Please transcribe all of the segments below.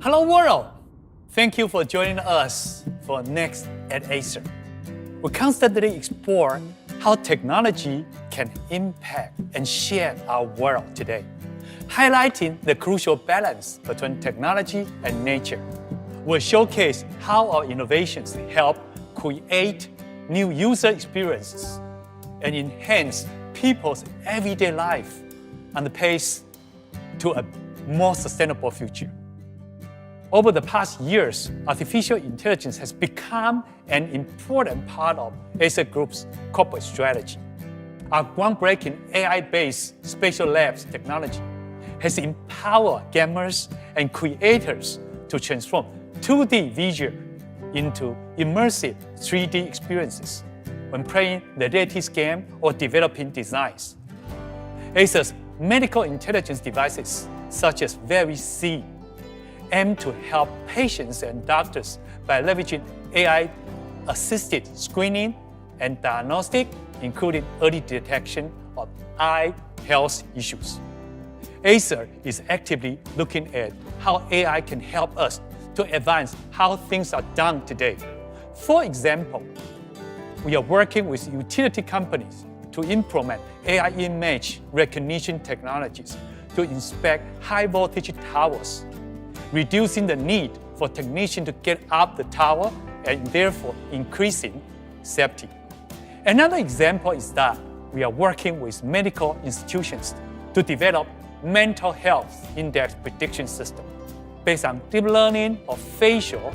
Hello world! Thank you for joining us for Next at Acer. We constantly explore how technology can impact and shape our world today, highlighting the crucial balance between technology and nature. We'll showcase how our innovations help create new user experiences and enhance people's everyday life on the path to a more sustainable future. Over the past years, artificial intelligence has become an important part of Acer Group's corporate strategy. Our groundbreaking AI-based spatial labs technology has empowered gamers and creators to transform 2D visual into immersive 3D experiences when playing the latest game or developing designs. Acer's medical intelligence devices, such as VeriC, aim to help patients and doctors by leveraging AI-assisted screening and diagnostic, including early detection of eye health issues. Acer is actively looking at how AI can help us to advance how things are done today. For example, we are working with utility companies to implement AI image recognition technologies to inspect high-voltage towers, reducing the need for technicians to get up the tower and therefore increasing safety. Another example is that we are working with medical institutions to develop mental health index prediction system based on deep learning of facial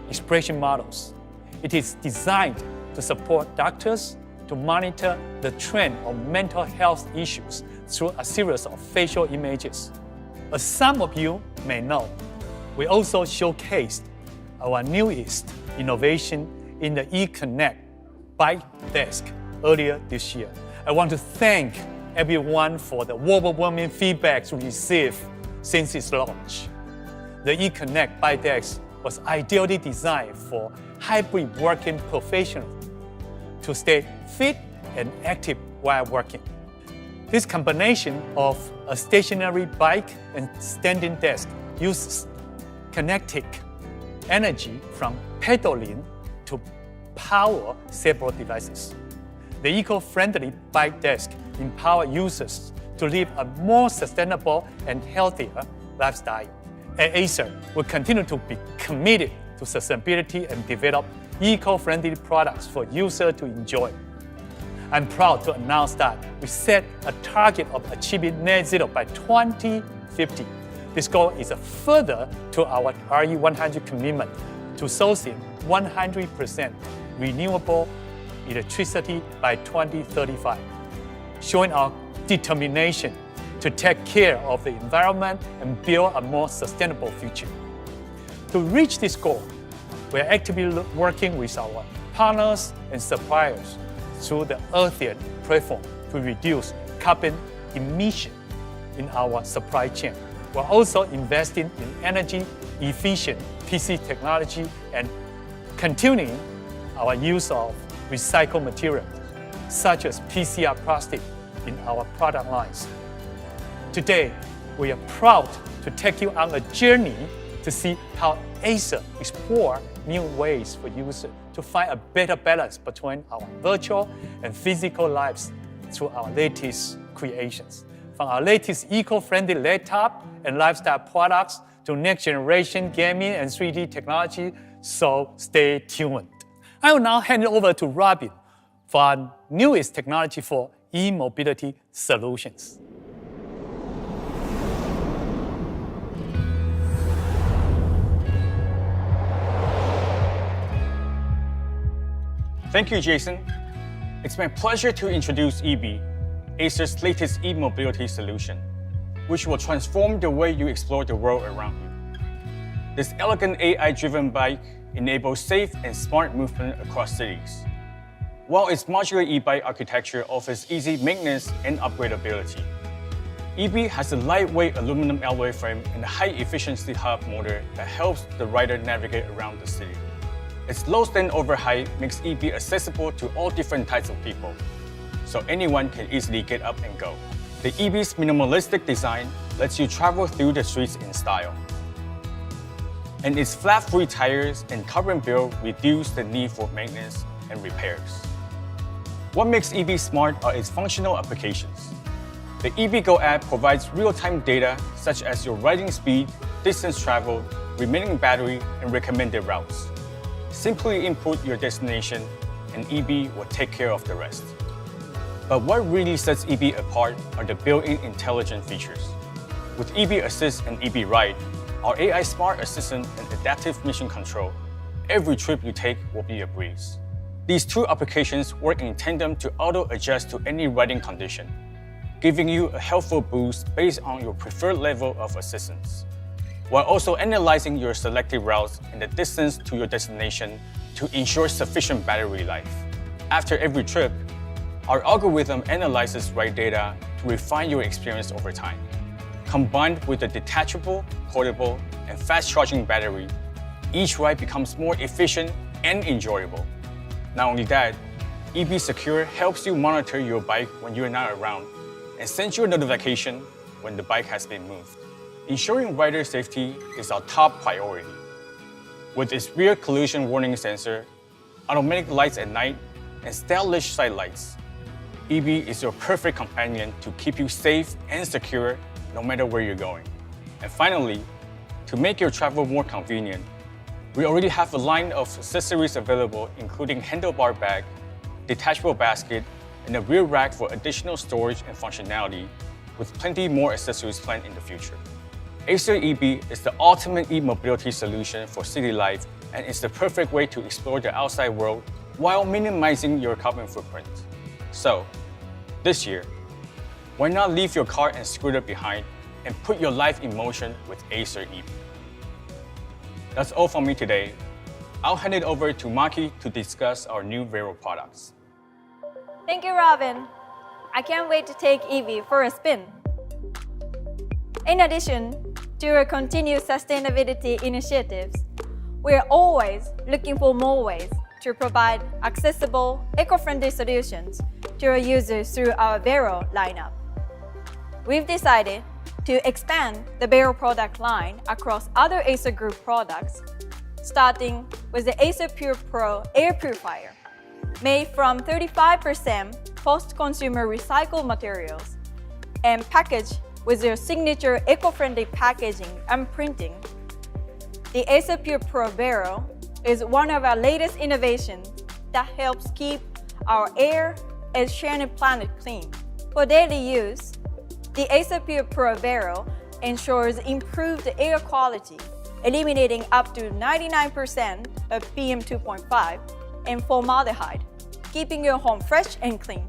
expression models. It is designed to support doctors to monitor the trend of mental health issues through a series of facial images. As some of you may know, we also showcased our newest innovation in the eConnect Bike Desk earlier this year. I want to thank everyone for the overwhelming feedback we received since its launch. The eConnect Bike Desk was ideally designed for hybrid working professionals to stay fit and active while working. This combination of a stationary bike and standing desk uses kinetic energy from pedaling to power several devices. The eco-friendly bike desk empowers users to live a more sustainable and healthier lifestyle. At Acer, we continue to be committed to sustainability and develop eco-friendly products for users to enjoy. I'm proud to announce that we set a target of achieving net zero by 2050. This goal is a further to our RE100 commitment to sourcing 100% renewable electricity by 2035, showing our determination to take care of the environment and build a more sustainable future. To reach this goal, we are actively working with our partners and suppliers through the Acer platform to reduce carbon emission in our supply chain. We're also investing in energy-efficient PC technology and continuing our use of recycled materials, such as PCR plastic, in our product lines. Today, we are proud to take you on a journey to see how Acer explores new ways for users to find a better balance between our virtual and physical lives through our latest creations. From our latest eco-friendly laptop and lifestyle products to next-generation gaming and 3D technology, so stay tuned. I will now hand it over to Robin for our newest technology for e-mobility solutions. Thank you, Jason. It's my pleasure to introduce EB, Acer's latest e-mobility solution, which will transform the way you explore the world around you. This elegant AI-driven bike enables safe and smart movement across cities, while its modular e-bike architecture offers easy maintenance and upgradability. EB has a lightweight aluminum alloy frame and a high-efficiency hub motor that helps the rider navigate around the city. Its low stand-over height makes EB accessible to all different types of people, so anyone can easily get up and go. The EB's minimalistic design lets you travel through the streets in style. And its flap-free tires and carbon build reduce the need for maintenance and repairs. What makes EB smart are its functional applications. The EB Go app provides real-time data such as your riding speed, distance traveled, remaining battery, and recommended routes. Simply input your destination, and EB will take care of the rest. But what really sets EB apart are the built-in intelligent features. With EB Assist and EB Ride, our AI smart assistant and adaptive mission control, every trip you take will be a breeze. These two applications work in tandem to auto-adjust to any riding condition, giving you a helpful boost based on your preferred level of assistance, while also analyzing your selected routes and the distance to your destination to ensure sufficient battery life. After every trip, our algorithm analyzes ride data to refine your experience over time. Combined with a detachable, portable, and fast-charging battery, each ride becomes more efficient and enjoyable. Not only that, EB Secure helps you monitor your bike when you're not around and sends you a notification when the bike has been moved. Ensuring rider safety is our top priority. With its rear collision warning sensor, automatic lights at night, and stylish side lights, EB is your perfect companion to keep you safe and secure no matter where you're going. And finally, to make your travel more convenient, we already have a line of accessories available, including handlebar bag, detachable basket, and a rear rack for additional storage and functionality, with plenty more accessories planned in the future. Acer EB is the ultimate e-mobility solution for city life, and it's the perfect way to explore the outside world while minimizing your carbon footprint. So, this year, why not leave your car and scooter behind and put your life in motion with Acer EB? That's all from me today. I'll hand it over to Maki to discuss our new Vero products. Thank you, Robin. I can't wait to take EB for a spin. In addition to our continued sustainability initiatives, we are always looking for more ways to provide accessible, eco-friendly solutions to our users through our Vero lineup. We've decided to expand the Vero product line across other Acer Group products, starting with the Acer Pure Pro Air Purifier, made from 35% post-consumer recycled materials and packaged with their signature eco-friendly packaging and printing. The Acer Pure Pro Vero is one of our latest innovations that helps keep our air and sharing planet clean. For daily use, the Acer Pure Pro Vero ensures improved air quality, eliminating up to 99% of PM 2.5 and formaldehyde, keeping your home fresh and clean.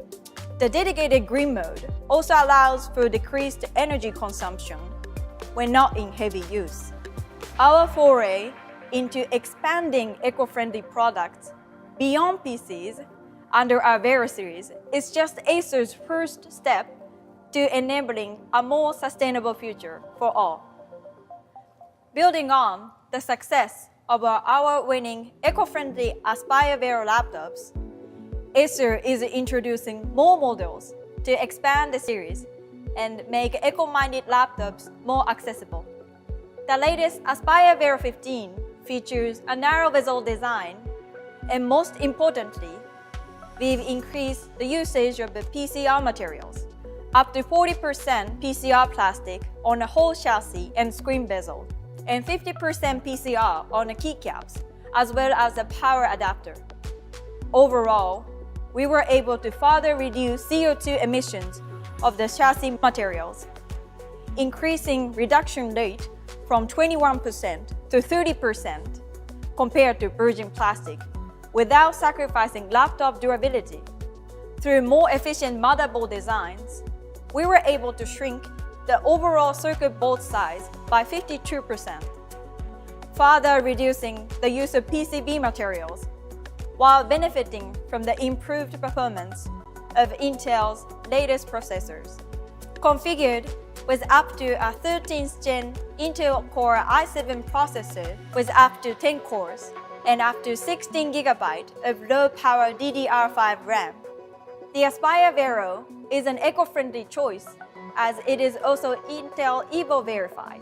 The dedicated green mode also allows for decreased energy consumption when not in heavy use. Our foray into expanding eco-friendly products beyond PCs under our Vero series is just Acer's first step to enabling a more sustainable future for all. Building on the success of our award-winning eco-friendly Aspire Vero laptops, Acer is introducing more models to expand the series and make eco-minded laptops more accessible. The latest Aspire Vero 15 features a narrow bezel design, and most importantly, we've increased the usage of the PCR materials, up to 40% PCR plastic on the whole chassis and screen bezel, and 50% PCR on the keycaps, as well as the power adapter. Overall, we were able to further reduce CO2 emissions of the chassis materials, increasing reduction rate from 21% to 30% compared to virgin plastic, without sacrificing laptop durability. Through more efficient motherboard designs, we were able to shrink the overall circuit board size by 52%, further reducing the use of PCB materials, while benefiting from the improved performance of Intel's latest processors. Configured with up to a 13th Gen Intel Core i7 processor with up to 10 cores and up to 16 GB of low-power DDR5 RAM. The Aspire Vero is an eco-friendly choice as it is also Intel Evo verified.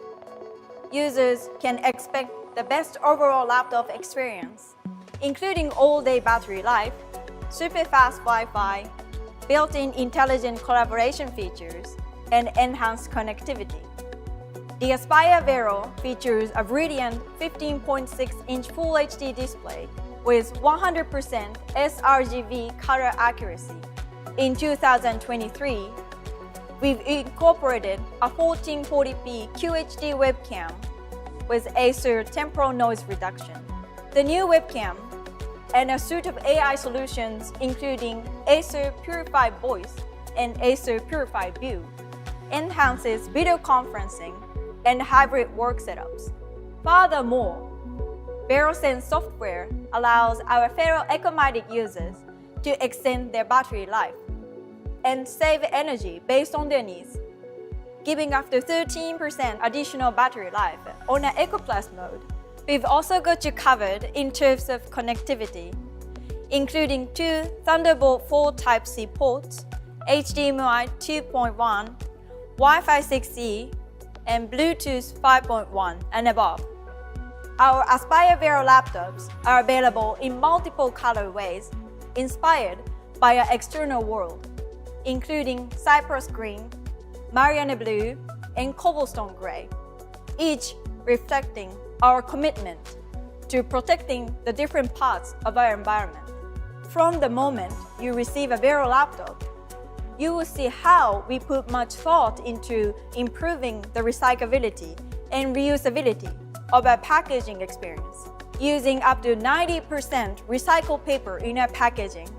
Users can expect the best overall laptop experience, including all-day battery life, super fast Wi-Fi, built-in intelligent collaboration features, and enhanced connectivity. The Aspire Vero features a brilliant 15.6-inch Full HD display with 100% sRGB color accuracy. In 2023, we've incorporated a 1440p QHD webcam with Acer temporal noise reduction. The new webcam and a suite of AI solutions including Acer Purified Voice and Acer Purified View enhances video conferencing and hybrid work setups. Furthermore, VeroSense software allows our fellow eco-minded users to extend their battery life and save energy based on their needs, giving up to 13% additional battery life on an Eco Plus mode. We've also got you covered in terms of connectivity, including 2 Thunderbolt 4 Type-C ports, HDMI 2.1, Wi-Fi 6E, and Bluetooth 5.1 and above. Our Aspire Vero laptops are available in multiple colorways inspired by our external world, including Cypress Green, Mariana Blue, and Cobblestone Gray, each reflecting our commitment to protecting the different parts of our environment. From the moment you receive a Vero laptop, you will see how we put much thought into improving the recyclability and reusability of our packaging experience, using up to 90% recycled paper in our packaging.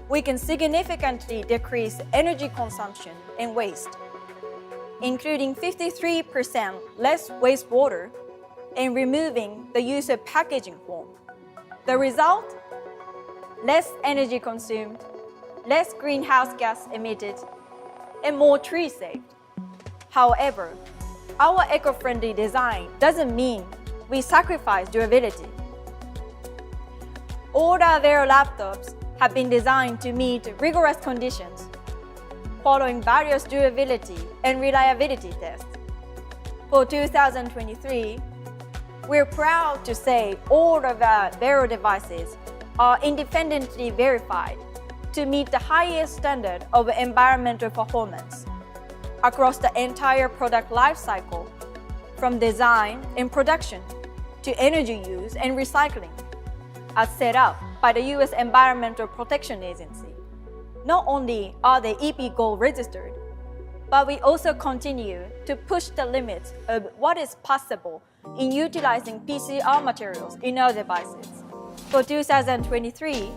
We can significantly decrease energy consumption and waste, including 53% less wastewater and removing the use of packaging foam. The result? Less energy consumed, less greenhouse gas emitted, and more trees saved. However, our eco-friendly design doesn't mean we sacrifice durability. All our Vero laptops have been designed to meet rigorous conditions, following various durability and reliability tests. For 2023, we're proud to say all of our Vero devices are independently verified to meet the highest standard of environmental performance across the entire product lifecycle, from design and production to energy use and recycling, as set up by the U.S. Environmental Protection Agency. Not only are they EP Gold registered, but we also continue to push the limits of what is possible in utilizing PCR materials in our devices. For 2023,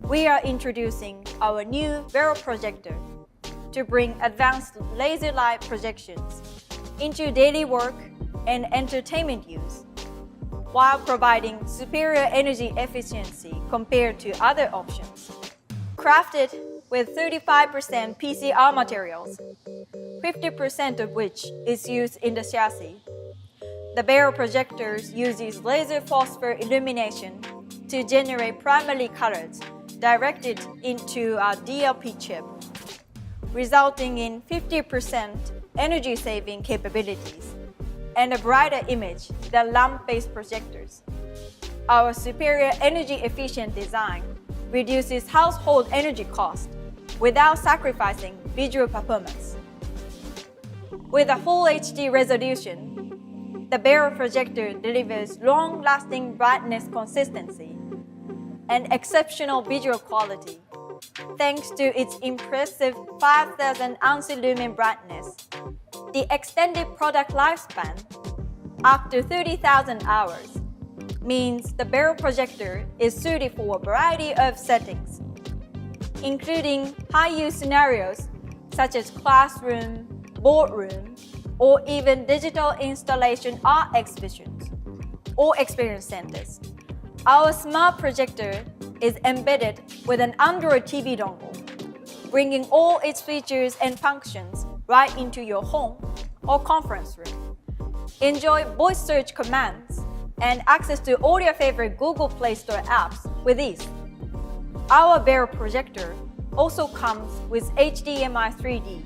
we are introducing our new Vero projector to bring advanced laser light projections into daily work and entertainment use, while providing superior energy efficiency compared to other options. Crafted with 35% PCR materials, 50% of which is used in the chassis, The barrel projectors uses laser phosphor illumination to generate primary colors directed into our DLP chip, resulting in 50% energy-saving capabilities and a brighter image than lamp-based projectors. Our superior energy-efficient design reduces household energy cost without sacrificing visual performance. With a full HD resolution, the barrel projector delivers long-lasting brightness consistency and exceptional visual quality, thanks to its impressive 5,000 ounce lumen brightness. The extended product lifespan, up to 30,000 hours, means the barrel projector is suited for a variety of settings, including high-use scenarios such as classroom, boardroom, or even digital installation art exhibitions or experience centers. Our smart projector is embedded with an Android TV dongle, bringing all its features and functions right into your home or conference room. Enjoy voice search commands and access to all your favorite Google Play Store apps with ease. Our barrel projector also comes with HDMI 3D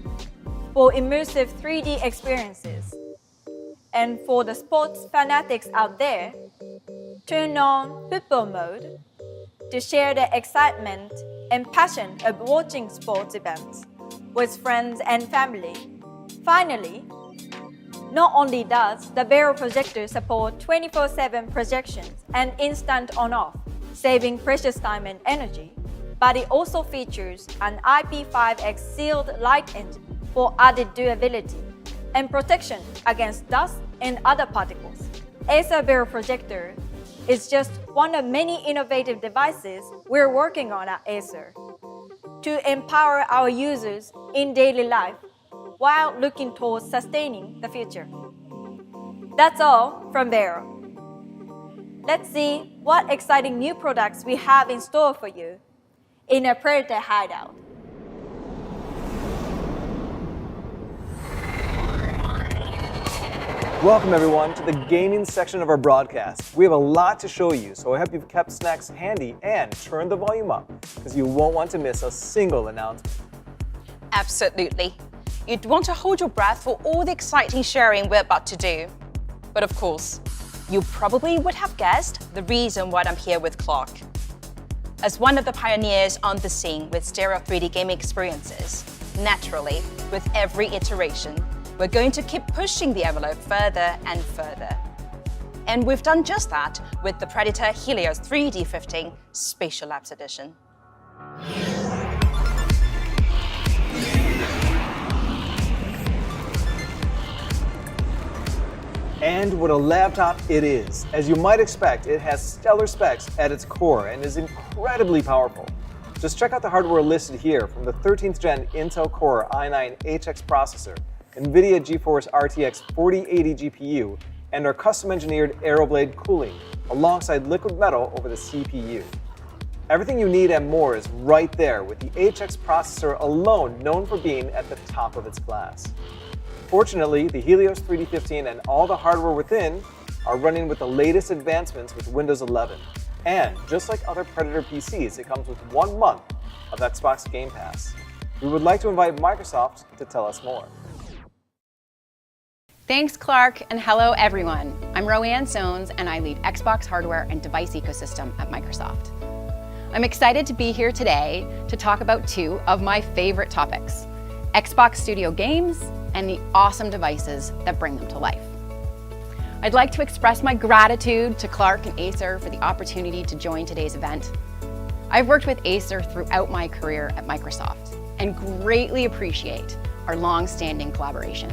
for immersive 3D experiences. And for the sports fanatics out there, turn on football mode to share the excitement and passion of watching sports events with friends and family. Finally, not only does the barrel projector support 24/7 projections and instant on-off, saving precious time and energy, but it also features an IP5X sealed light engine for added durability and protection against dust and other particles. Acer barrel projector is just one of many innovative devices we're working on at Acer to empower our users in daily life while looking towards sustaining the future. That's all from Barrel. Let's see what exciting new products we have in store for you in a Predator hideout. Welcome everyone to the gaming section of our broadcast. We have a lot to show you, so I hope you've kept snacks handy and turned the volume up, because you won't want to miss a single announcement. Absolutely. You'd want to hold your breath for all the exciting sharing we're about to do. But of course, you probably would have guessed the reason why I'm here with Clark. As one of the pioneers on the scene with stereo 3D gaming experiences, naturally, with every iteration, we're going to keep pushing the envelope further and further. And we've done just that with the Predator Helios 3D15 Spatial Labs Edition. And what a laptop it is. As you might expect, it has stellar specs at its core and is incredibly powerful. Just check out the hardware listed here, from the 13th gen Intel Core i9 HX processor, NVIDIA GeForce RTX 4080 GPU, and our custom-engineered Aeroblade cooling, alongside liquid metal over the CPU. Everything you need and more is right there, with the HX processor alone known for being at the top of its class. Fortunately, the Helios 3D15 and all the hardware within are running with the latest advancements with Windows 11. And just like other Predator PCs, it comes with 1 month of Xbox Game Pass. We would like to invite Microsoft to tell us more. Thanks, Clark, and hello, everyone. I'm Roanne Sones, and I lead Xbox hardware and device ecosystem at Microsoft. I'm excited to be here today to talk about two of my favorite topics, Xbox Studio games and the awesome devices that bring them to life. I'd like to express my gratitude to Clark and Acer for the opportunity to join today's event. I've worked with Acer throughout my career at Microsoft and greatly appreciate our long-standing collaboration,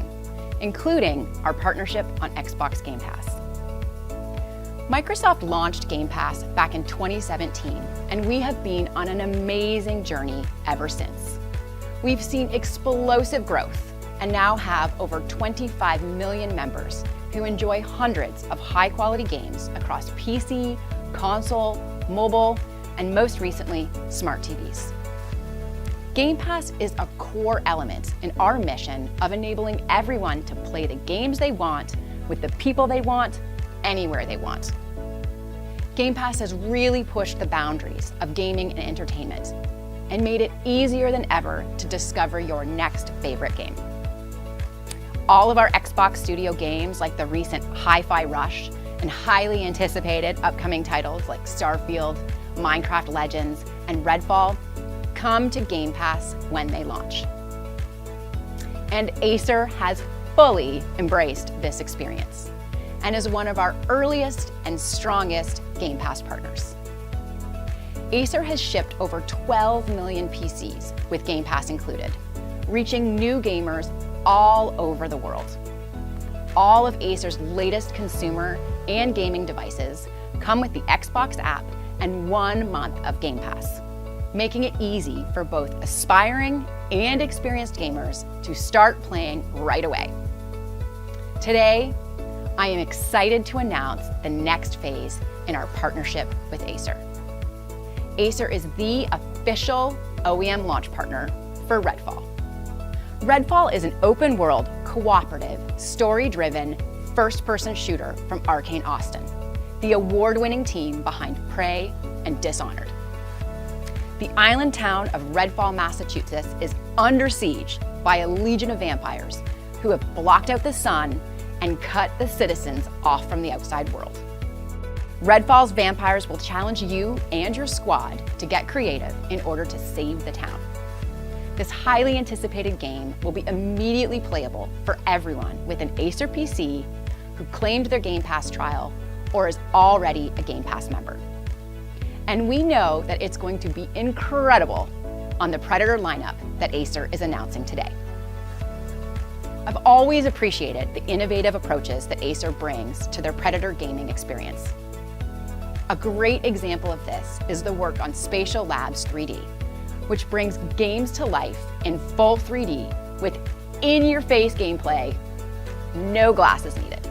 including our partnership on Xbox Game Pass. Microsoft launched Game Pass back in 2017, and we have been on an amazing journey ever since. We've seen explosive growth and now have over 25 million members who enjoy hundreds of high-quality games across PC, console, mobile, and most recently, smart TVs. Game Pass is a core element in our mission of enabling everyone to play the games they want with the people they want, anywhere they want. Game Pass has really pushed the boundaries of gaming and entertainment and made it easier than ever to discover your next favorite game. All of our Xbox Studio games, like the recent Hi-Fi Rush and highly anticipated upcoming titles like Starfield, Minecraft Legends, and Redfall, come to Game Pass when they launch. And Acer has fully embraced this experience and is one of our earliest and strongest Game Pass partners. Acer has shipped over 12 million PCs with Game Pass included, reaching new gamers all over the world. All of Acer's latest consumer and gaming devices come with the Xbox app and 1 month of Game Pass, making it easy for both aspiring and experienced gamers to start playing right away. Today, I am excited to announce the next phase in our partnership with Acer. Acer is the official OEM launch partner for Redfall. Redfall is an open-world, cooperative, story-driven, first-person shooter from Arcane Austin, the award-winning team behind Prey and Dishonored. The island town of Redfall, Massachusetts is under siege by a legion of vampires who have blocked out the sun and cut the citizens off from the outside world. Redfall's vampires will challenge you and your squad to get creative in order to save the town. This highly anticipated game will be immediately playable for everyone with an Acer PC who claimed their Game Pass trial or is already a Game Pass member. And we know that it's going to be incredible on the Predator lineup that Acer is announcing today. I've always appreciated the innovative approaches that Acer brings to their Predator gaming experience. A great example of this is the work on Spatial Labs 3D, which brings games to life in full 3D with in-your-face gameplay, no glasses needed.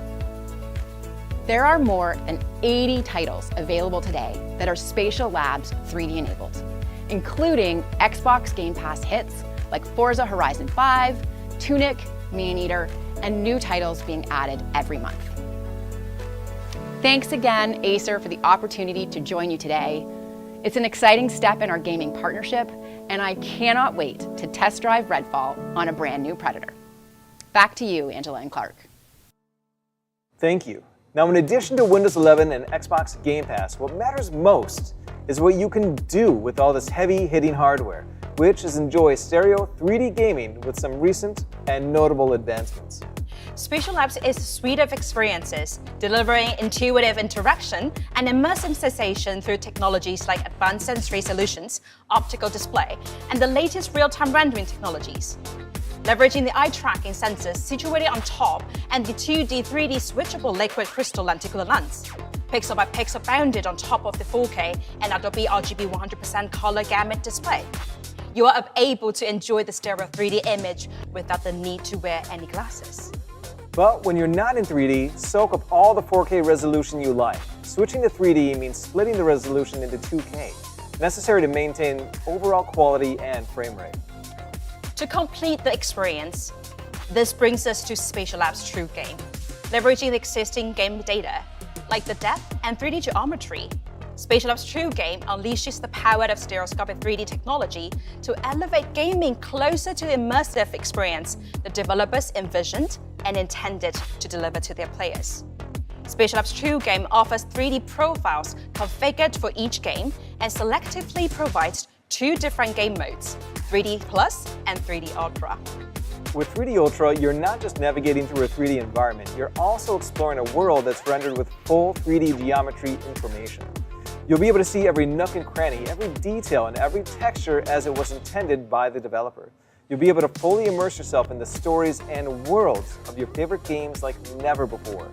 There are more than 80 titles available today that are Spatial Labs 3D enabled, including Xbox Game Pass hits like Forza Horizon 5, Tunic, Maneater, and new titles being added every month. Thanks again, Acer, for the opportunity to join you today. It's an exciting step in our gaming partnership, and I cannot wait to test drive Redfall on a brand new Predator. Back to you, Angela and Clark. Thank you. Now, in addition to Windows 11 and Xbox Game Pass, what matters most is what you can do with all this heavy-hitting hardware, which is enjoy stereo 3D gaming with some recent and notable advancements. Spatial Labs is a suite of experiences, delivering intuitive interaction and immersive sensation through technologies like advanced sensory solutions, optical display, and the latest real-time rendering technologies. Leveraging the eye tracking sensors situated on top and the 2D, 3D switchable liquid crystal lenticular lens, pixel by pixel bounded on top of the 4K and Adobe RGB 100% color gamut display. You are able to enjoy the stereo 3D image without the need to wear any glasses. But when you're not in 3D, soak up all the 4K resolution you like. Switching to 3D means splitting the resolution into 2K, necessary to maintain overall quality and frame rate. To complete the experience, this brings us to Spatial Labs True Game, leveraging the existing game data, like the depth and 3D geometry. Spatial Labs True Game unleashes the power of stereoscopic 3D technology to elevate gaming closer to the immersive experience the developers envisioned and intended to deliver to their players. Spatial Labs True Game offers 3D profiles configured for each game and selectively provides 2 different game modes, 3D Plus and 3D Ultra. With 3D Ultra, you're not just navigating through a 3D environment, you're also exploring a world that's rendered with full 3D geometry information. You'll be able to see every nook and cranny, every detail, and every texture as it was intended by the developer. You'll be able to fully immerse yourself in the stories and worlds of your favorite games like never before.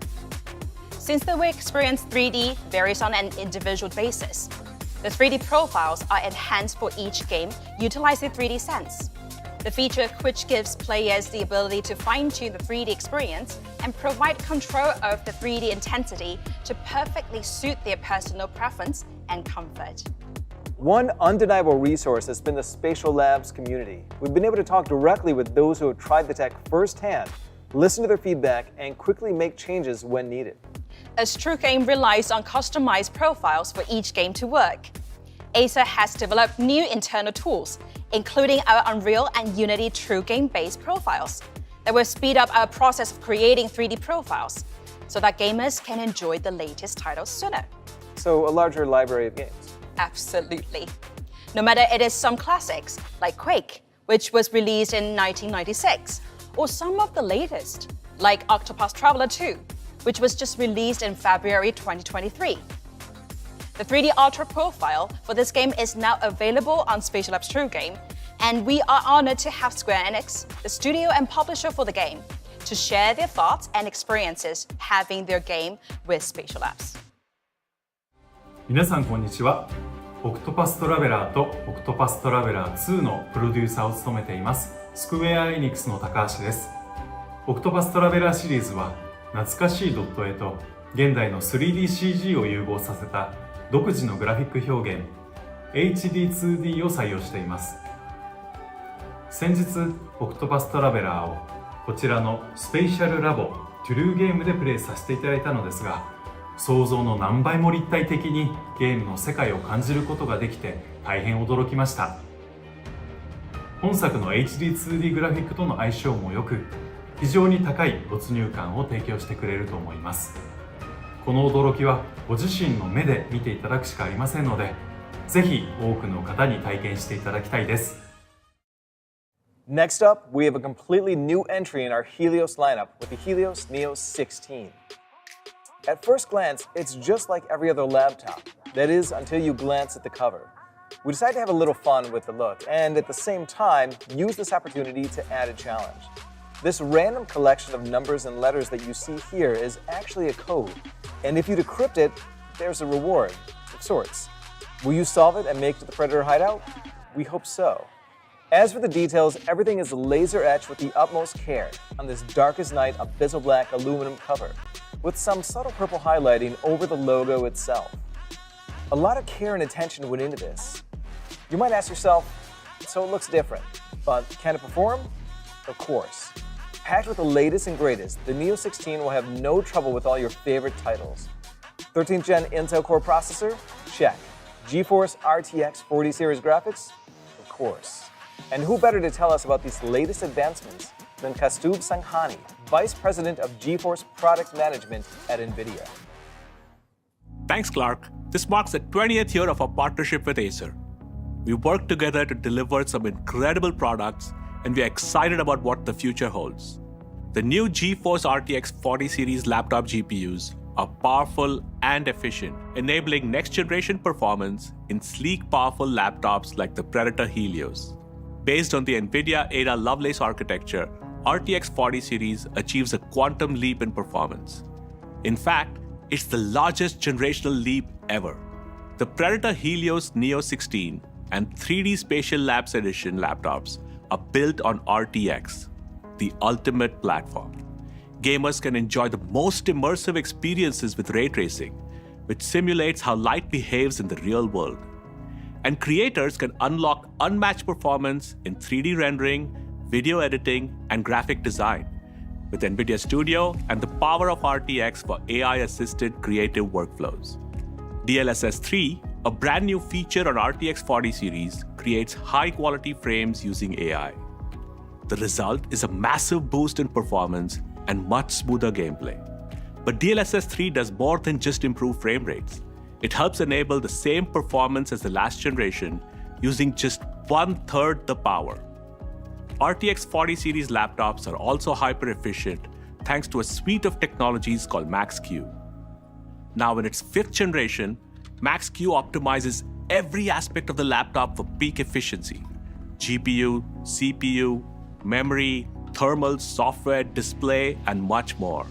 Since the way experience 3D varies on an individual basis, the 3D profiles are enhanced for each game utilizing 3D Sense, the feature which gives players the ability to fine-tune the 3D experience and provide control of the 3D intensity to perfectly suit their personal preference and comfort. One undeniable resource has been the Spatial Labs community. We've been able to talk directly with those who have tried the tech firsthand, listen to their feedback, and quickly make changes when needed. As TrueGame relies on customized profiles for each game to work, Acer has developed new internal tools, including our Unreal and Unity TrueGame-based profiles, that will speed up our process of creating 3D profiles so that gamers can enjoy the latest titles sooner. So, a larger library of games. Absolutely. No matter it is some classics, like Quake, which was released in 1996, or some of the latest, like Octopath Traveler 2, which was just released in February 2023. The 3D Ultra profile for this game is now available on Spatial Labs TrueGame, and we are honored to have Square Enix, the studio and publisher for the game, to share their thoughts and experiences having their game with Spatial Labs. 皆さんこんにちは。オクトパストラベラーとオクトパストラベラー2のプロデューサーを務めていますスクウェア・エニックスの高橋です。オクトパストラベラーシリーズは懐かしいドット絵と現代の 3DCG を融合させた独自のグラフィック表現 HD2D を採用しています。先日オクトパストラベラーをこちらのスペーシャルラボトゥルーゲームでプレイさせていただいたのですが、想像の何倍も立体的にゲームの世界を感じることができて大変驚きました。本作の HD2D グラフィックとの相性も良く、非常に高い没入感を提供してくれると思います。この驚きはご自身の目で見ていただくしかありませんので、ぜひ多くの方に体験していただきたいです。Next up, we have a completely new entry in our Helios lineup with the Helios Neo 16. At first glance, it's just like every other laptop. That is, until you glance at the cover. We decided to have a little fun with the look, and at the same time, use this opportunity to add a challenge. This random collection of numbers and letters that you see here is actually a code, and if you decrypt it, there's a reward of sorts. Will you solve it and make it to the Predator hideout? We hope so. As for the details, everything is laser etched with the utmost care on this dark as night abyssal black aluminum cover, with some subtle purple highlighting over the logo itself. A lot of care and attention went into this. You might ask yourself, so it looks different, but can it perform? Of course. Packed with the latest and greatest, the Neo 16 will have no trouble with all your favorite titles. 13th Gen Intel Core processor? Check. GeForce RTX 40 series graphics? Of course. And who better to tell us about these latest advancements than Kaustubh Sanghani, Vice President of GeForce Product Management at NVIDIA. Thanks, Clark. This marks the 20th year of our partnership with Acer. We worked together to deliver some incredible products, and we are excited about what the future holds. The new GeForce RTX 40 series laptop GPUs are powerful and efficient, enabling next-generation performance in sleek, powerful laptops like the Predator Helios. Based on the NVIDIA Ada Lovelace architecture, RTX 40 series achieves a quantum leap in performance. In fact, it's the largest generational leap ever. The Predator Helios Neo 16 and 3D Spatial Labs Edition laptops are built on RTX, the ultimate platform. Gamers can enjoy the most immersive experiences with ray tracing, which simulates how light behaves in the real world. And creators can unlock unmatched performance in 3D rendering, video editing, and graphic design with NVIDIA Studio and the power of RTX for AI-assisted creative workflows. DLSS 3, a brand new feature on RTX 40 series, creates high-quality frames using AI. The result is a massive boost in performance and much smoother gameplay. But DLSS 3 does more than just improve frame rates. It helps enable the same performance as the last generation using just 1/3 the power. RTX 40 series laptops are also hyper-efficient thanks to a suite of technologies called Max-Q. Now in its 5th generation, Max-Q optimizes every aspect of the laptop for peak efficiency: GPU, CPU, memory, thermal, software, display, and much more.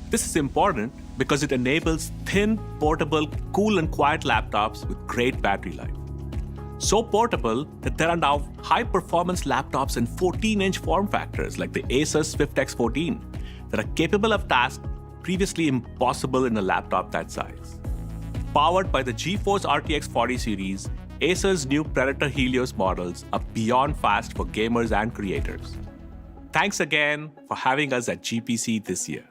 This is important because it enables thin, portable, cool and quiet laptops with great battery life. So portable that there are now high-performance laptops in 14-inch form factors like the Acer Swift X14 that are capable of tasks previously impossible in a laptop that size. Powered by the GeForce RTX 40 series, Acer's new Predator Helios models are beyond fast for gamers and creators. Thanks again for having us at GPC this year.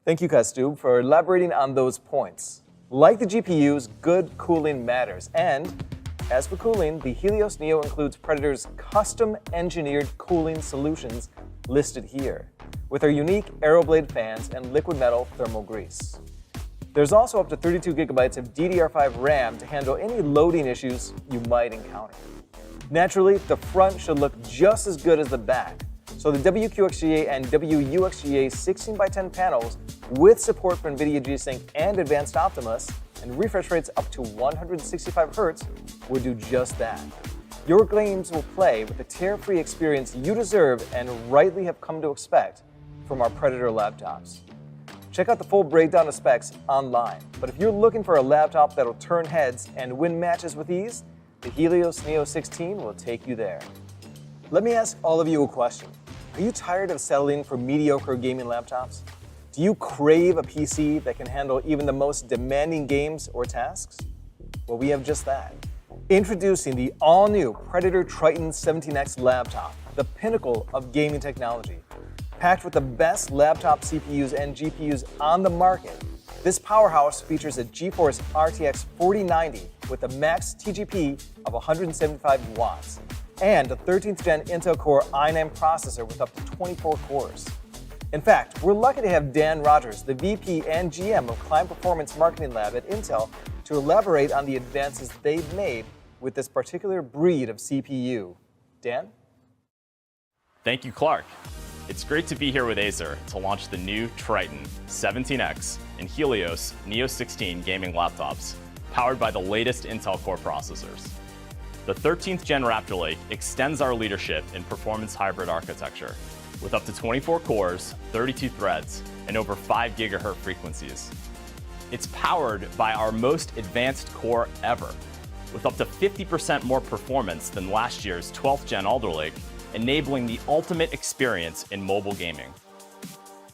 Thank you, Kastub, for elaborating on those points. Like the GPUs, good cooling matters. And as for cooling, the Helios Neo includes Predator's custom-engineered cooling solutions listed here, with our unique AeroBlade fans and liquid metal thermal grease. There's also up to 32 gigabytes of DDR5 RAM to handle any loading issues you might encounter. Naturally, the front should look just as good as the back, so the WQXGA and WUXGA 16x10 panels with support for NVIDIA G-Sync and Advanced Optimus and refresh rates up to 165 Hz would do just that. Your games will play with the tear-free experience you deserve and rightly have come to expect from our Predator laptops. Check out the full breakdown of specs online, but if you're looking for a laptop that'll turn heads and win matches with ease, the Helios Neo 16 will take you there. Let me ask all of you a question. Are you tired of settling for mediocre gaming laptops? Do you crave a PC that can handle even the most demanding games or tasks? Well, we have just that. Introducing the all-new Predator Triton 17X laptop, the pinnacle of gaming technology. Packed with the best laptop CPUs and GPUs on the market, this powerhouse features a GeForce RTX 4090 with a max TGP of 175 watts and a 13th Gen Intel Core i9 processor with up to 24 cores. In fact, we're lucky to have Dan Rogers, the VP and GM of Client Performance Marketing Lab at Intel, to elaborate on the advances they've made with this particular breed of CPU. Dan? Thank you, Clark. It's great to be here with Acer to launch the new Triton 17X and Helios Neo 16 gaming laptops, powered by the latest Intel Core processors. The 13th Gen Raptor Lake extends our leadership in performance hybrid architecture, with up to 24 cores, 32 threads, and over 5 GHz frequencies. It's powered by our most advanced core ever, with up to 50% more performance than last year's 12th Gen Alder Lake, enabling the ultimate experience in mobile gaming.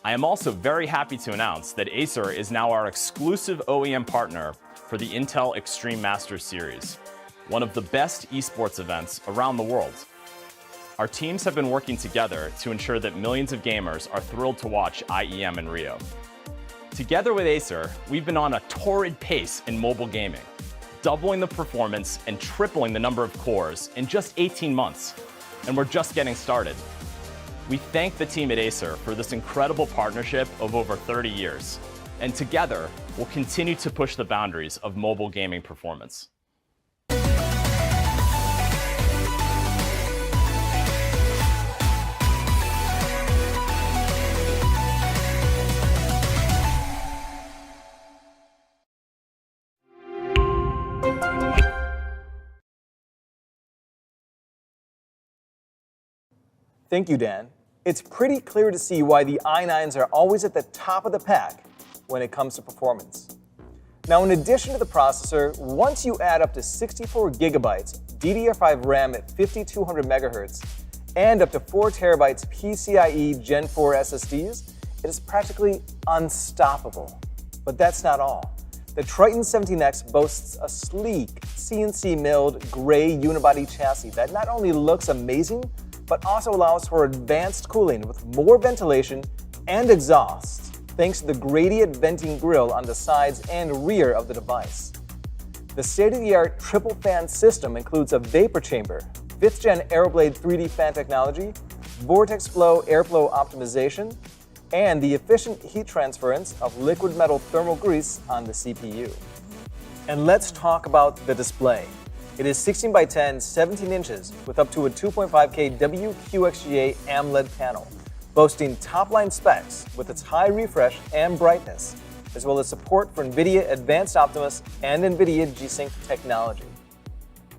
I am also very happy to announce that Acer is now our exclusive OEM partner for the Intel Extreme Masters Series, one of the best esports events around the world. Our teams have been working together to ensure that millions of gamers are thrilled to watch IEM in Rio. Together with Acer, we've been on a torrid pace in mobile gaming, doubling the performance and tripling the number of cores in just 18 months. And we're just getting started. We thank the team at Acer for this incredible partnership of over 30 years. And together, we'll continue to push the boundaries of mobile gaming performance. Thank you, Dan. It's pretty clear to see why the i9s are always at the top of the pack when it comes to performance. Now, in addition to the processor, once you add up to 64 gigabytes DDR5 RAM at 5200 MHz and up to 4 terabytes PCIe Gen 4 SSDs, it is practically unstoppable. But that's not all. The Triton 17X boasts a sleek, CNC milled gray unibody chassis that not only looks amazing, but also allows for advanced cooling with more ventilation and exhaust, thanks to the gradient venting grille on the sides and rear of the device. The state-of-the-art triple fan system includes a vapor chamber, 5th Gen AeroBlade 3D fan technology, vortex flow airflow optimization, and the efficient heat transference of liquid metal thermal grease on the CPU. And let's talk about the display. It is 16x10, 17 inches, with up to a 2.5K WQXGA AMOLED panel, boasting top-line specs with its high refresh and brightness, as well as support for NVIDIA Advanced Optimus and NVIDIA G-Sync technology.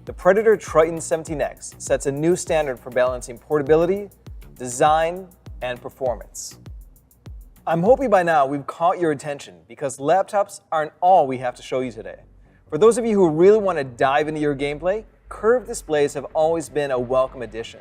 The Predator Triton 17X sets a new standard for balancing portability, design, and performance. I'm hoping by now we've caught your attention because laptops aren't all we have to show you today. For those of you who really want to dive into your gameplay, curved displays have always been a welcome addition,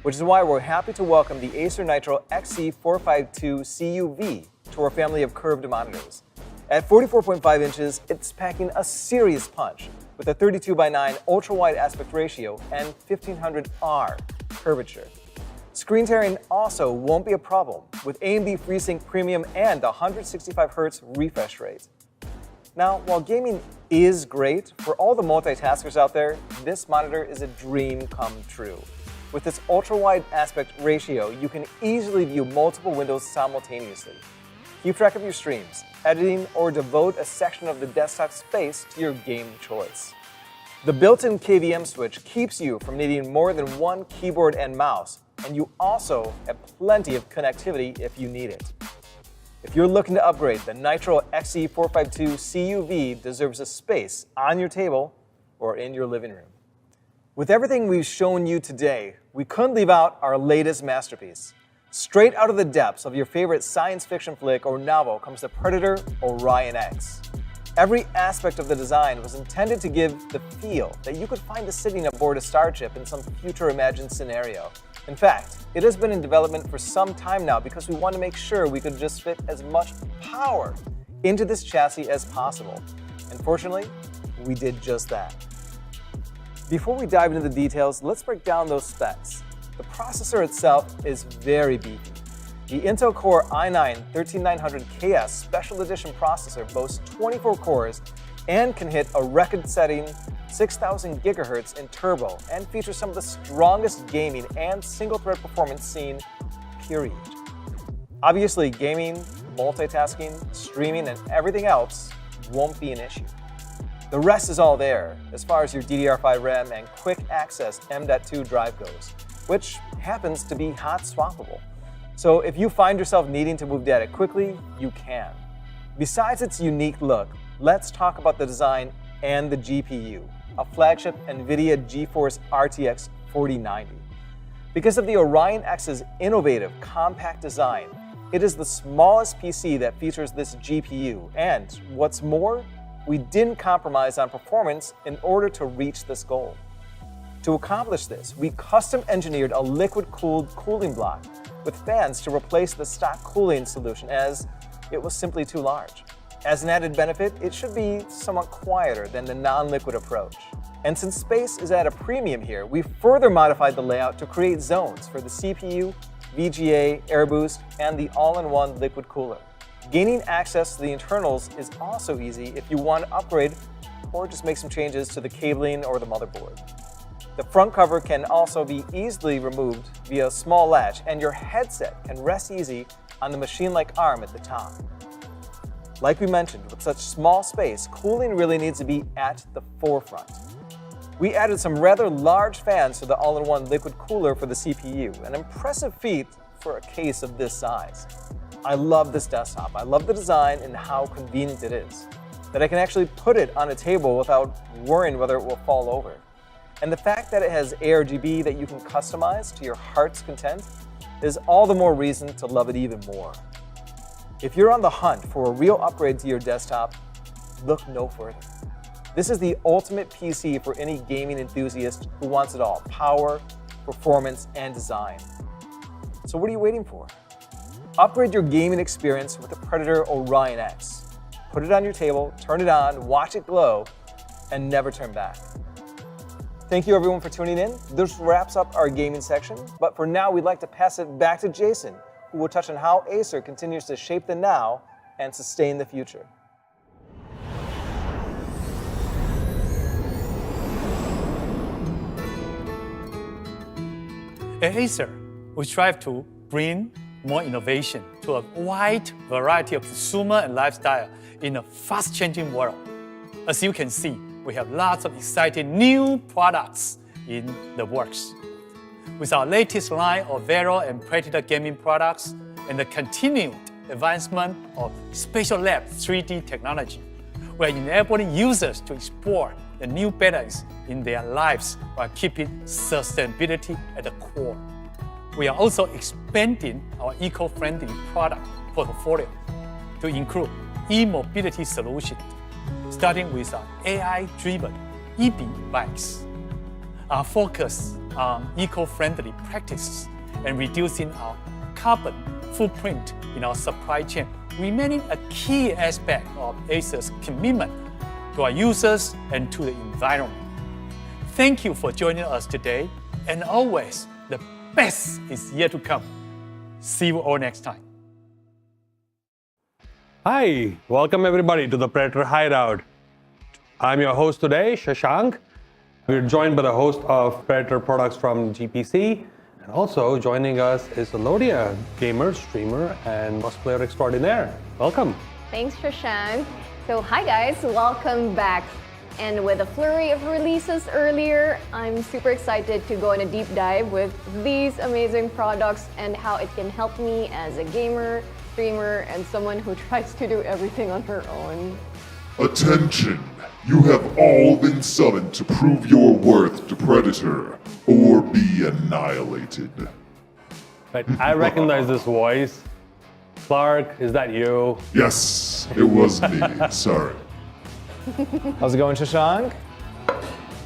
which is why we're happy to welcome the Acer Nitro XC452 CUV to our family of curved monitors. At 44.5 inches, it's packing a serious punch with a 32:9 ultra-wide aspect ratio and 1500R curvature. Screen tearing also won't be a problem with AMD FreeSync Premium and 165Hz refresh rate. Now, while gaming is great, for all the multitaskers out there, this monitor is a dream come true. With its ultra-wide aspect ratio, you can easily view multiple windows simultaneously. Keep track of your streams, editing, or devote a section of the desktop space to your game choice. The built-in KVM switch keeps you from needing more than one keyboard and mouse, and you also have plenty of connectivity if you need it. If you're looking to upgrade, the Nitro XE452 CUV deserves a space on your table or in your living room. With everything we've shown you today, we couldn't leave out our latest masterpiece. Straight out of the depths of your favorite science fiction flick or novel comes the Predator Orion X. Every aspect of the design was intended to give the feel that you could find it sitting aboard a starship in some future imagined scenario. In fact, it has been in development for some time now because we want to make sure we could just fit as much power into this chassis as possible. And fortunately, we did just that. Before we dive into the details, let's break down those specs. The processor itself is very beefy. The Intel Core i9-13900KS Special Edition processor boasts 24 cores and can hit a record-setting 6,000 GHz in turbo and features some of the strongest gaming and single-thread performance seen, period. Obviously, gaming, multitasking, streaming, and everything else won't be an issue. The rest is all there as far as your DDR5 RAM and quick access M.2 drive goes, which happens to be hot swappable. So if you find yourself needing to move data quickly, you can. Besides its unique look, let's talk about the design and the GPU, a flagship NVIDIA GeForce RTX 4090. Because of the Orion X's innovative, compact design, it is the smallest PC that features this GPU, and what's more, we didn't compromise on performance in order to reach this goal. To accomplish this, we custom-engineered a liquid-cooled cooling block with fans to replace the stock cooling solution as it was simply too large. As an added benefit, it should be somewhat quieter than the non-liquid approach. And since space is at a premium here, we further modified the layout to create zones for the CPU, VGA, AirBoost, and the all-in-one liquid cooler. Gaining access to the internals is also easy if you want to upgrade or just make some changes to the cabling or the motherboard. The front cover can also be easily removed via a small latch, and your headset can rest easy on the machine-like arm at the top. Like we mentioned, with such small space, cooling really needs to be at the forefront. We added some rather large fans to the all-in-one liquid cooler for the CPU, an impressive feat for a case of this size. I love this desktop. I love the design and how convenient it is, that I can actually put it on a table without worrying whether it will fall over. And the fact that it has ARGB that you can customize to your heart's content is all the more reason to love it even more. If you're on the hunt for a real upgrade to your desktop, look no further. This is the ultimate PC for any gaming enthusiast who wants it all: power, performance, and design. So what are you waiting for? Upgrade your gaming experience with the Predator Orion X. Put it on your table, turn it on, watch it glow, and never turn back. Thank you everyone for tuning in. This wraps up our gaming section, but for now we'd like to pass it back to Jason, who will touch on how Acer continues to shape the now and sustain the future. At Acer, we strive to bring more innovation to a wide variety of consumer and lifestyle in a fast-changing world. As you can see, we have lots of exciting new products in the works. With our latest line of Vero and Predator gaming products and the continued advancement of Spatial Lab 3D technology, we are enabling users to explore the new patterns in their lives while keeping sustainability at the core. We are also expanding our eco-friendly product portfolio to include e-mobility solutions, starting with our AI-driven EV bikes. Our focus on eco-friendly practices and reducing our carbon footprint in our supply chain remaining a key aspect of Acer's commitment to our users and to the environment. Thank you for joining us today, and always, the best is yet to come. See you all next time. Hi, welcome everybody to the Predator Hideout. I'm your host today, Shashank. We're joined by the host of Predator products from GPC. And also joining us is Alodia, gamer, streamer, and cosplayer extraordinaire. Welcome. Thanks, Shashank. So hi guys, welcome back. And with a flurry of releases earlier, I'm super excited to go on a deep dive with these amazing products and how it can help me as a gamer, streamer, and someone who tries to do everything on her own. Attention! You have all been summoned to prove your worth to Predator or be annihilated. But I recognize this voice. Clark, is that you? Yes, it was me. Sorry. How's it going, Shashank?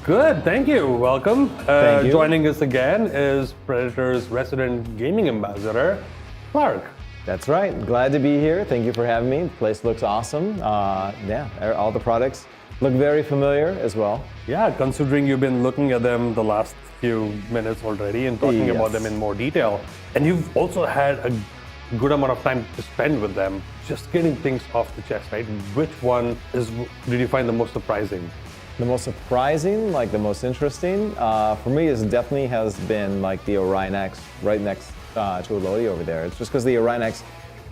Good, thank you. Welcome. Thank you. Joining us again is Predator's resident gaming ambassador, Clark. That's right. Glad to be here. Thank you for having me. The place looks awesome. Yeah, all the products look very familiar as well. Yeah, considering you've been looking at them the last few minutes already and talking Yes. about them in more detail. And you've also had a good amount of time to spend with them, just getting things off the chest, right? Which one did you find the most surprising? The most surprising, like the most interesting, for me is definitely has been like the Orion X right next to Alodia over there. It's just because the Orion X,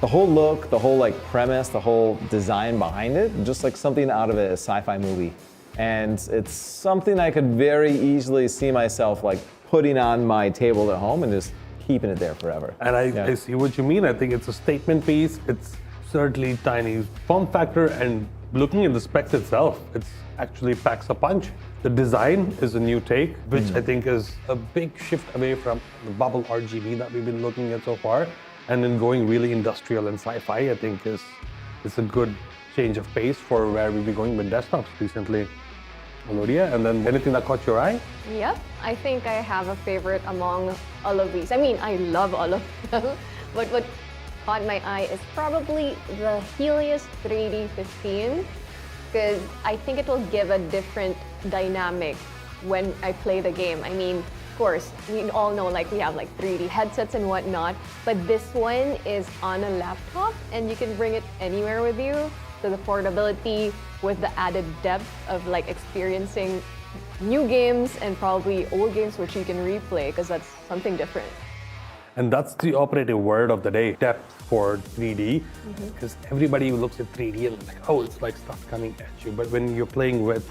the whole look, the whole like premise, the whole design behind it, just like something out of a sci-fi movie. And it's something I could very easily see myself like putting on my table at home and just keeping it there forever. And I see what you mean. I think it's a statement piece. It's certainly tiny form factor, and looking at the specs itself, it actually packs a punch. The design is a new take, which I think is a big shift away from the bubble RGB that we've been looking at so far, and then going really industrial and sci-fi. I think is a good change of pace for where we'll be going with desktops recently. Alodia, and then anything that caught your eye? Yep, I think I have a favorite among all of these. I mean, I love all of them, but what caught my eye is probably the Helios 3D15, because I think it will give a different dynamic when I play the game. I mean, of course, we all know like we have like 3D headsets and whatnot, but this one is on a laptop and you can bring it anywhere with you. So the portability with the added depth of like experiencing new games and probably old games which you can replay, because that's something different. And that's the operative word of the day, depth for 3D, because everybody looks at 3D and like, oh, it's like stuff coming at you. But when you're playing with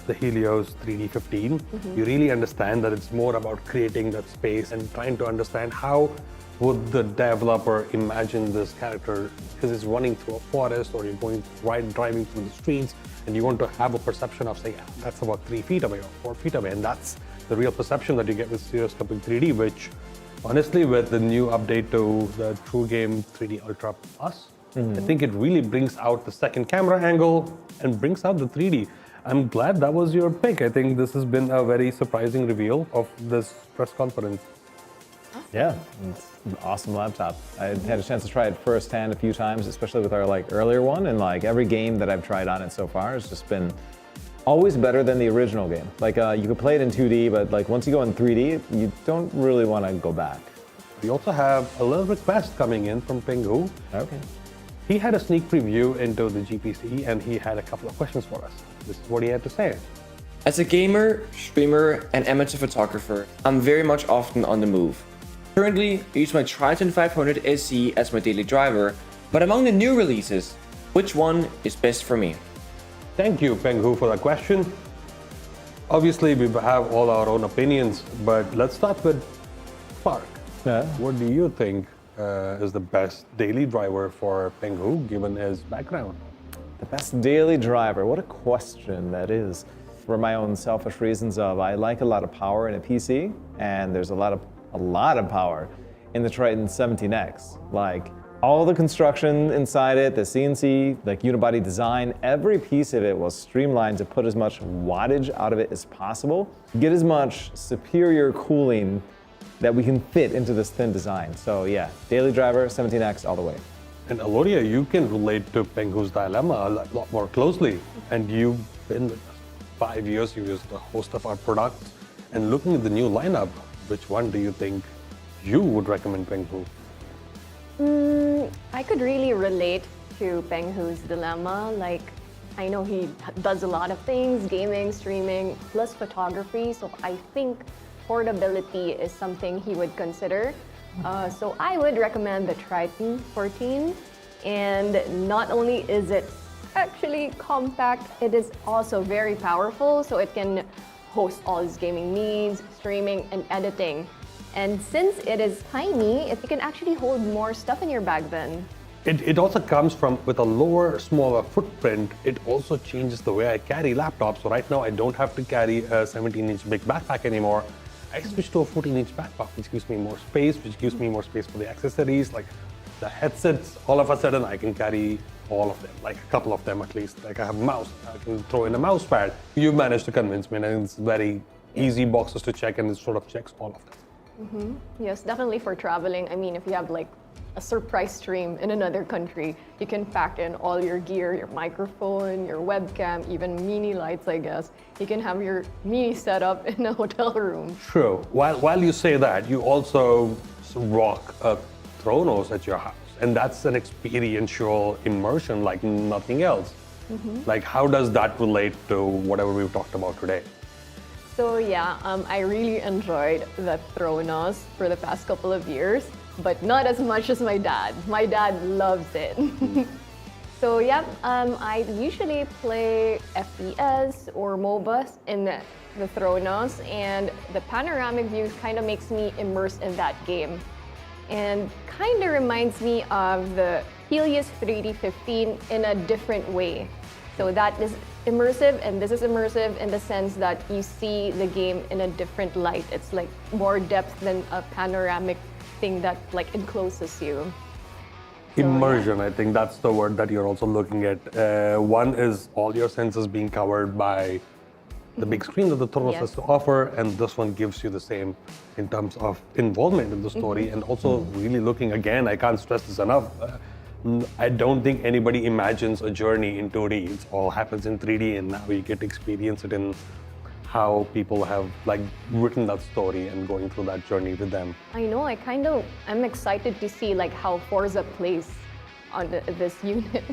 the Helios 3D15, you really understand that it's more about creating that space and trying to understand how would the developer imagine this character, because it's running through a forest or you're driving through the streets, and you want to have a perception of saying, that's about 3 feet away or 4 feet away. And that's the real perception that you get with stereoscopic 3D, which honestly, with the new update to the True Game 3D Ultra Plus, I think it really brings out the second camera angle and brings out the 3D. I'm glad that was your pick. I think this has been a very surprising reveal of this press conference. Yeah, it's an awesome laptop. I had a chance to try it firsthand a few times, especially with our like earlier one, and like every game that I've tried on it so far has just been always better than the original game. Like you could play it in 2D, but like once you go in 3D, you don't really want to go back. We also have a little request coming in from Pingu. Okay. He had a sneak preview into the GPC and he had a couple of questions for us. This is what he had to say. As a gamer, streamer, and amateur photographer, I'm very much often on the move. Currently, I use my Triton 500 SE as my daily driver, but among the new releases, which one is best for me? Thank you, Penghu, for that question. Obviously, we have all our own opinions, but let's start with Clark. Yeah. What do you think is the best daily driver for Penghu, given his background? The best daily driver, what a question that is. For my own selfish reasons of, I like a lot of power in a PC, and there's a lot of power in the Triton 17X. Like all the construction inside it, the CNC, like unibody design, every piece of it was streamlined to put as much wattage out of it as possible, get as much superior cooling that we can fit into this thin design. So yeah, daily driver, 17X all the way. And Alodia, you can relate to Penghu's dilemma a lot more closely. And you've been with us 5 years, you was the host of our product. And looking at the new lineup, which one do you think you would recommend Penghu? I could really relate to Penghu's dilemma. Like, I know he does a lot of things, gaming, streaming, plus photography. So I think portability is something he would consider. So I would recommend the Triton 14. And not only is it actually compact, it is also very powerful. So it can host all his gaming needs, streaming, and editing. And since it is tiny, it can actually hold more stuff in your bag then. It also comes with a lower, smaller footprint. It also changes the way I carry laptops. So right now I don't have to carry a 17-inch big backpack anymore. I switched to a 14-inch backpack, which gives me more space, for the accessories, like the headsets. All of a sudden I can carry all of them, like a couple of them at least. Like I have a mouse, I can throw in a mouse pad. You managed to convince me, and it's very easy boxes to check, and it sort of checks all of them. Yes, definitely for traveling. I mean, if you have like a surprise stream in another country, you can pack in all your gear, your microphone, your webcam, even mini lights, I guess. You can have your mini setup in a hotel room. True. While you say that, you also rock a Thronos at your house, and that's an experiential immersion like nothing else. Like, how does that relate to whatever we've talked about today? So yeah, I really enjoyed the Thronos for the past couple of years, but not as much as my dad. My dad loves it. So yeah, I usually play FPS or MOBAs in the Thronos, and the panoramic view kind of makes me immersed in that game. And kind of reminds me of the Helios 3D15 in a different way. So that is immersive, and this is immersive in the sense that you see the game in a different light. It's like more depth than a panoramic thing that like encloses you. Immersion, I think that's the word that you're also looking at. One is all your senses being covered by the big screen that the Thronos has to offer, and this one gives you the same in terms of involvement in the story, and also really looking, again, I can't stress this enough, I don't think anybody imagines a journey in 2D. It all happens in 3D, and now you get to experience it in how people have like written that story and going through that journey with them. I know, I'm excited to see like how Forza plays on this unit.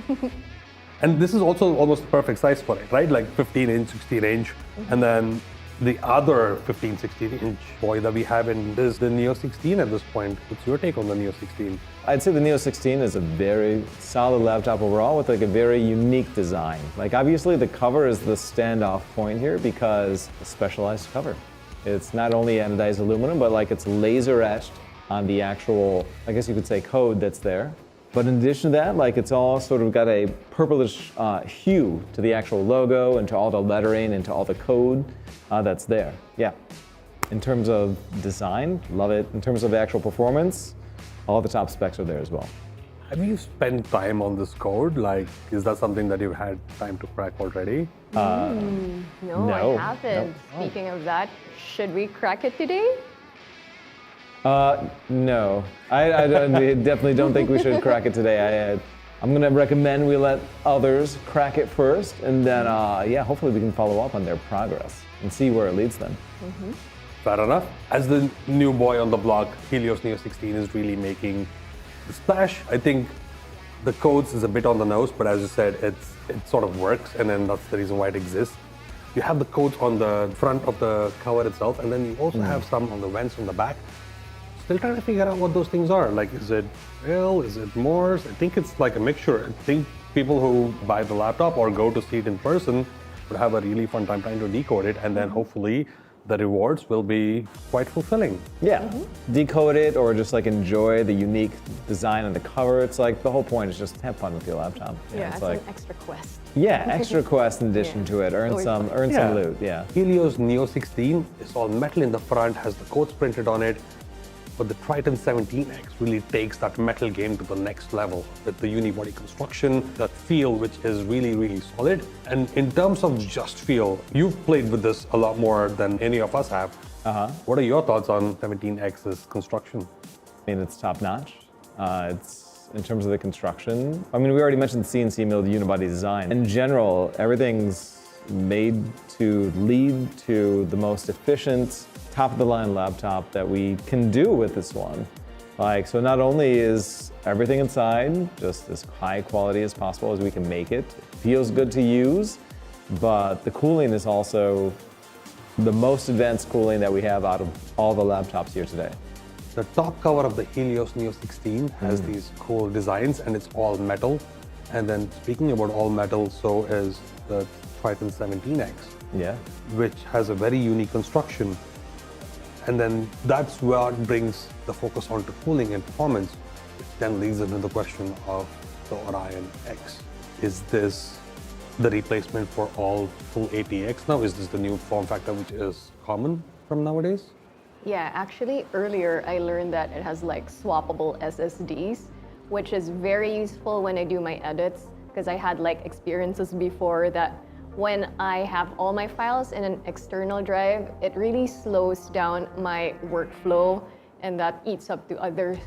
And this is also almost the perfect size for it, right? Like 15-inch, 16-inch, and then the other 15, 16-inch boy that we have is the Neo 16 at this point. What's your take on the Neo 16? I'd say the Neo 16 is a very solid laptop overall with like a very unique design. Like obviously the cover is the standoff point here because it's a specialized cover. It's not only anodized aluminum, but like it's laser etched on the actual, I guess you could say, code that's there. But in addition to that, like it's all sort of got a purplish hue to the actual logo and to all the lettering and to all the code that's there. Yeah. In terms of design, love it. In terms of actual performance, all the top specs are there as well. Have you spent time on this code? Like, is that something that you've had time to crack already? No, I haven't. Speaking of that, should we crack it today? No. I definitely don't think we should crack it today. I'm going to recommend we let others crack it first, and then, yeah, hopefully we can follow up on their progress and see where it leads them. Fair enough. As the new boy on the block, Helios Neo 16 is really making the splash. I think the codes is a bit on the nose, but as you said, it sort of works, and then that's the reason why it exists. You have the codes on the front of the cover itself, and then you also have some on the vents on the back. Still trying to figure out what those things are. Like, is it real? Is it Morse? I think it's like a mixture. I think people who buy the laptop or go to see it in person would have a really fun time trying to decode it, and then hopefully the rewards will be quite fulfilling. Yeah, decode it or just like enjoy the unique design on the cover. It's like the whole point is just have fun with your laptop. Yeah, it's like an extra quest. Yeah, extra quest in addition to it. Earn some loot. Yeah. Helios Neo 16 is all metal in the front, has the codes printed on it. But the Triton 17X really takes that metal game to the next level with the unibody construction, that feel which is really, really solid. And in terms of just feel, you've played with this a lot more than any of us have. What are your thoughts on 17X's construction? I mean, it's top notch. It's in terms of the construction. I mean, we already mentioned the CNC milled unibody design. In general, everything's made to lead to the most efficient top of the line laptop that we can do with this one. Like, so not only is everything inside just as high quality as possible as we can make it, feels good to use, but the cooling is also the most advanced cooling that we have out of all the laptops here today. The top cover of the Helios Neo 16 has these cool designs, and it's all metal. And then speaking about all metal, so is the Triton 17X, which has a very unique construction. And then that's what brings the focus onto cooling and performance, which then leads into the question of the Orion X. Is this the replacement for all full ATX now? Is this the new form factor which is common from nowadays? Yeah, actually earlier I learned that it has like swappable SSDs, which is very useful when I do my edits, because I had like experiences before that when I have all my files in an external drive, it really slows down my workflow, and that eats up to other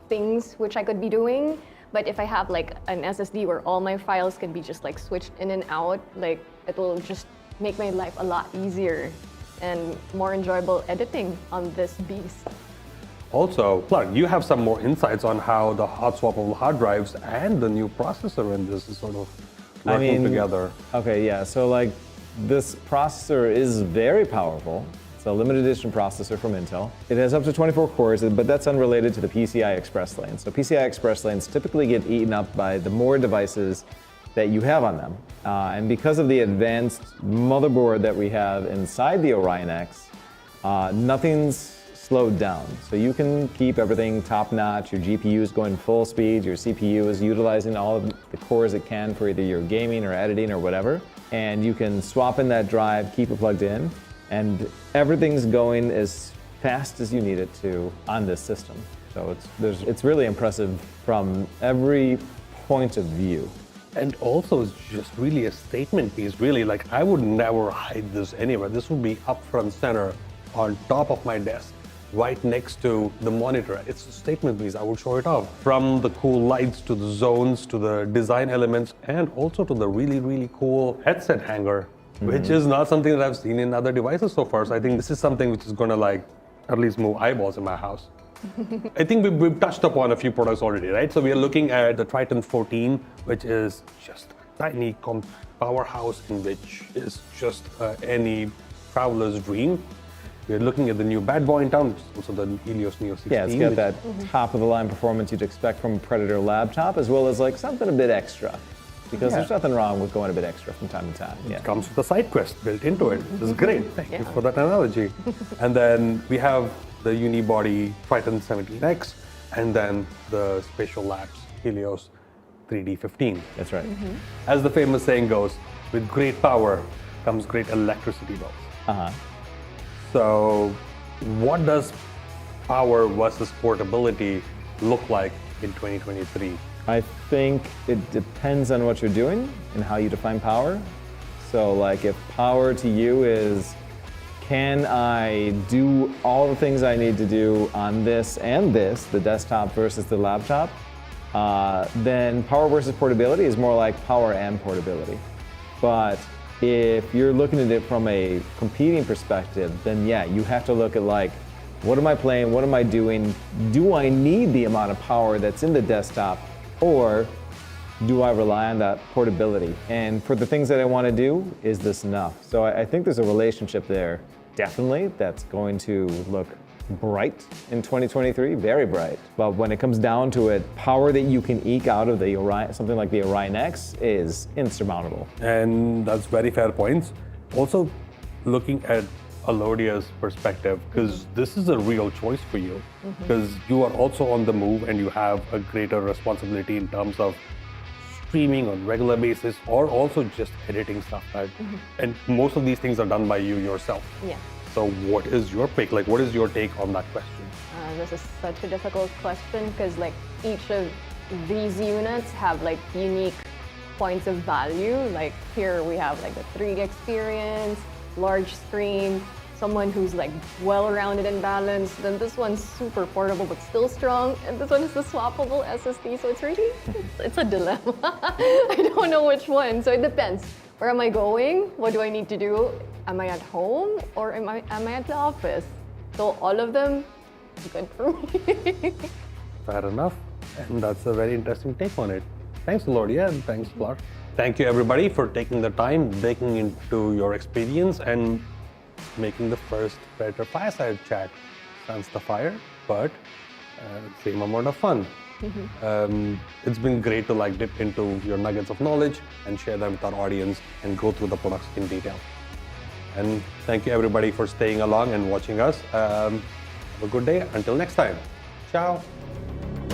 things which I could be doing. But if I have like an SSD where all my files can be just like switched in and out, like it will just make my life a lot easier and more enjoyable editing on this beast. Also, Clark, you have some more insights on how the hot swappable hard drives and the new processor in this is sort of working together. Okay, yeah, so like this processor is very powerful. It's a limited edition processor from Intel. It has up to 24 cores, but that's unrelated to the PCI Express lanes. So PCI Express lanes typically get eaten up by the more devices that you have on them. And because of the advanced motherboard that we have inside the Orion X, nothing's slowed down. So you can keep everything top notch, your GPU is going full speed, your CPU is utilizing all of the cores it can for either your gaming or editing or whatever. And you can swap in that drive, keep it plugged in, and everything's going as fast as you need it to on this system. So it's really impressive from every point of view. And also it's just really a statement piece, really. Like, I would never hide this anywhere. This would be up front center on top of my desk, right next to the monitor. It's a statement piece. I would show it off. From the cool lights to the zones to the design elements and also to the really, really cool headset hanger, which is not something that I've seen in other devices so far. So I think this is something which is gonna like at least move eyeballs in my house. I think we've touched upon a few products already, right? So we are looking at the Triton 14, which is just a tiny powerhouse in which is just any traveler's dream. We're looking at the new bad boy in town, which is also the Helios Neo 16. Yeah, it's got that top-of-the-line performance you'd expect from a Predator laptop, as well as like something a bit extra. Because there's nothing wrong with going a bit extra from time to time. It comes with a side quest built into it. This is great. Thank you for that analogy. And then we have the unibody Triton 17X, and then the Spatial Labs Helios 3D15. That's right. As the famous saying goes, with great power comes great electricity bills. So what does power versus portability look like in 2023? I think it depends on what you're doing and how you define power. So like if power to you is, can I do all the things I need to do on this and this, the desktop versus the laptop, then power versus portability is more like power and portability. But if you're looking at it from a competing perspective, then yeah, you have to look at like, what am I playing, what am I doing? Do I need the amount of power that's in the desktop, or do I rely on that portability? And for the things that I want to do, is this enough? So I think there's a relationship there, definitely, that's going to look bright in 2023, very bright. But when it comes down to it, power that you can eke out of the Orion, something like the Orion X, is insurmountable. And that's very fair points. Also, looking at Alodia's perspective, because this is a real choice for you, because you are also on the move and you have a greater responsibility in terms of streaming on a regular basis or also just editing stuff. Right? And most of these things are done by you yourself. Yeah. So what is your pick? Like, what is your take on that question? This is such a difficult question because like each of these units have like unique points of value. Like here we have like the 3D experience, large screen, someone who's like well-rounded and balanced. Then this one's super portable but still strong, and this one is the swappable SSD. So it's really, it's a dilemma. I don't know which one. So it depends. Where am I going? What do I need to do? Am I at home or am I at the office? So all of them, good for me. Fair enough. And that's a very interesting take on it. Thanks, Lordia, and thanks, Clark. Thank you, everybody, for taking the time, digging into your experience, and making the first Predator Fireside Chat. Sounds the fire, but same amount of fun. It's been great to dip into your nuggets of knowledge and share them with our audience and go through the products in detail. And thank you, everybody, for staying along and watching us. Have a good day. Until next time. Ciao.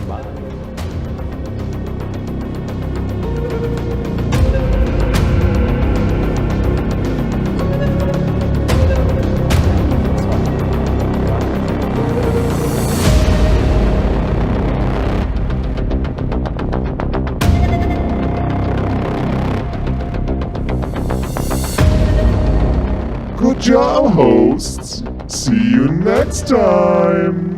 Bye. Good job, hosts. See you next time.